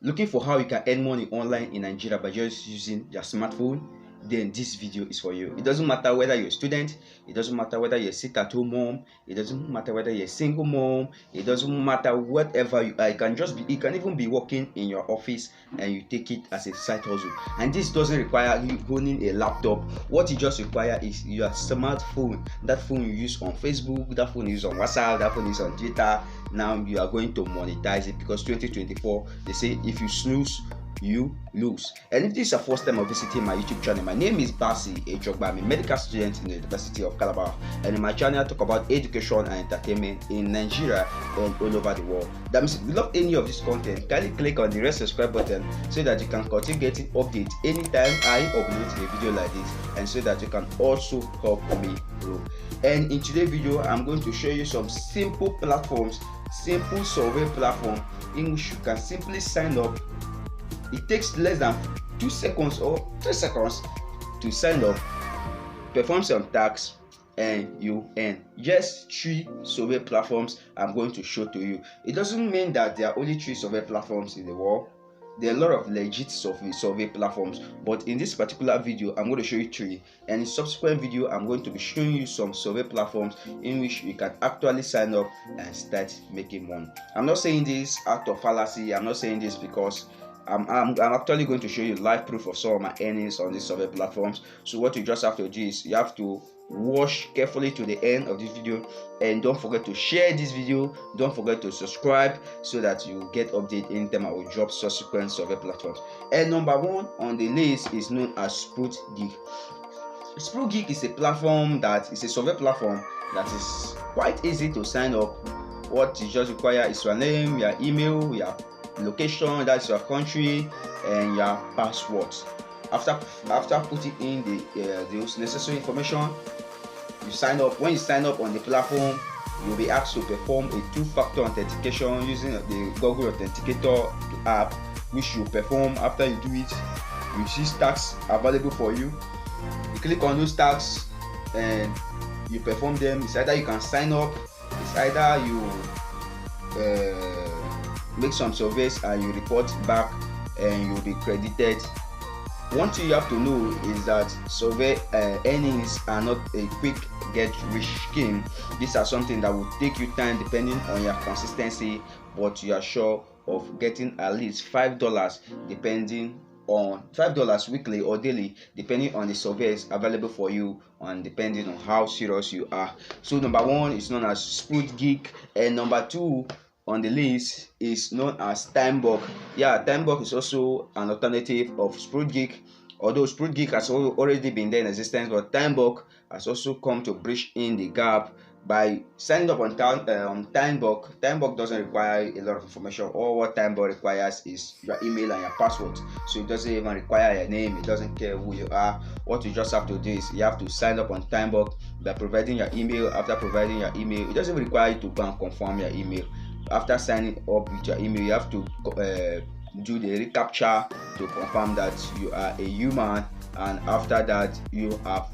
Looking for how you can earn money online in Nigeria by just using your smartphone, then this video is for you. It doesn't matter whether you're a student, it doesn't matter whether you're a sit-at-home mom, it doesn't matter whether you're a single mom, it doesn't matter whatever you are. You can even be working in your office and you take it as a side hustle. And this doesn't require you owning a laptop. What you just require is your smartphone. That phone you use on Facebook, that phone you use on WhatsApp, that phone you use on Twitter. Now you are going to monetize it, because 2024 they say if you snooze you lose. And if this is your first time of visiting my YouTube channel, my name is Basi Ejogba. I'm a medical student in the University of Calabar, and in my channel I talk about education and entertainment in Nigeria and all over the world. That means if you love any of this content, kindly click on the red subscribe button so that you can continue getting updates anytime I upload a video like this, and so that you can also help me grow. And in today's video I'm going to show you some simple platforms, simple survey platform in which you can simply sign up. It takes less than 2 seconds or 3 seconds to sign up, perform some tasks, and you earn. Just 3 survey platforms I'm going to show to you. It doesn't mean that there are only 3 survey platforms in the world. There are a lot of legit survey platforms, but in this particular video I'm going to show you 3, and in subsequent video I'm going to be showing you some survey platforms in which you can actually sign up and start making money. I'm not saying this out of fallacy. I'm not saying this because I'm actually going to show you live proof of some of my earnings on these survey platforms. So what you just have to do is you have to watch carefully to the end of this video, and don't forget to share this video, don't forget to subscribe so that you get update anytime I will drop subsequent survey platforms. And number 1 on the list is known as SproutGeek. SproutGeek is a platform that is a survey platform that is quite easy to sign up. What you just require is your name, your email, your location, that's your country, and your passwords. After putting in the necessary information, you sign up. When you sign up on the platform, you'll be asked to perform a 2-factor authentication using the Google Authenticator app, which you perform. After you do it, you see tasks available for you. You click on those tasks and you perform them. It's either you can sign up, it's either you make some surveys and you report back and you'll be credited. One thing you have to know is that survey earnings are not a quick get rich scheme. These are something that will take you time depending on your consistency, but you are sure of getting at least $5 depending on $5 weekly or daily, depending on the surveys available for you and depending on how serious you are. So number 1 is known as SproutGeek, and number 2 on the list is known as Timebug. Yeah, Timebug is also an alternative of SproutGeek, although SproutGeek has already been there in existence, but Timebug has also come to bridge in the gap by signing up on Timebug. Timebug doesn't require a lot of information. All what Timebug requires is your email and your password, so it doesn't even require your name. It doesn't care who you are. What you just have to do is you have to sign up on Timebug by providing your email. After providing your email, it doesn't require you to go and confirm your email. After signing up with your email, you have to do the reCAPTCHA to confirm that you are a human, and after that you have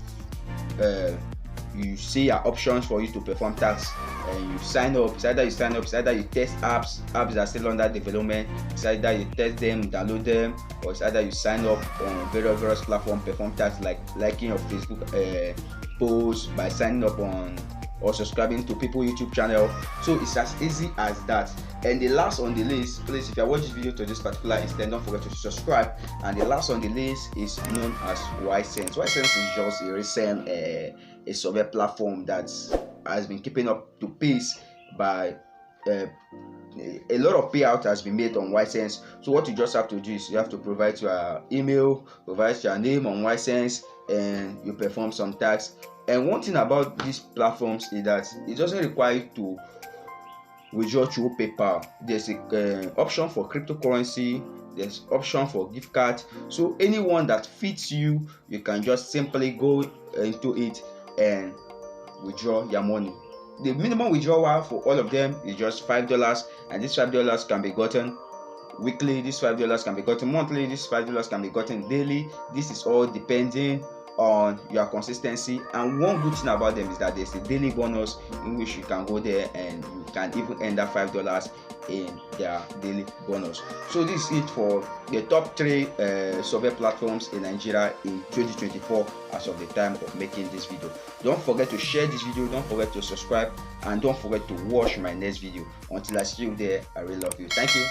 you see your options for you to perform tasks, and you sign up. It's either you sign up, it's either you test apps that are still under development, it's either you test them, download them, or it's either you sign up on various platforms, perform tasks like liking your Facebook posts by signing up on or subscribing to people YouTube channel. So it's as easy as that. And the last on the list, please, if you are watching this video to this particular extent, don't forget to subscribe. And the last on the list is known as YSense. YSense is just a recent a survey platform that has been keeping up to pace by a lot of payout has been made on YSense. So what you just have to do is you have to provide your email, provide your name on YSense, and you perform some tasks. And one thing about these platforms is that it doesn't require you to withdraw through PayPal. There's a option for cryptocurrency, there's option for gift card. So anyone that fits you, you can just simply go into it and withdraw your money. The minimum withdrawal for all of them is just $5, and this $5 can be gotten weekly, this $5 can be gotten monthly, this $5 can be gotten daily. This is all depending on your consistency. And one good thing about them is that there's a daily bonus in which you can go there and you can even earn that $5 in their daily bonus. So this is it for the top 3 survey platforms in Nigeria in 2024 as of the time of making this video. Don't forget to share this video, don't forget to subscribe, and don't forget to watch my next video. Until I see you there, I really love you. Thank you.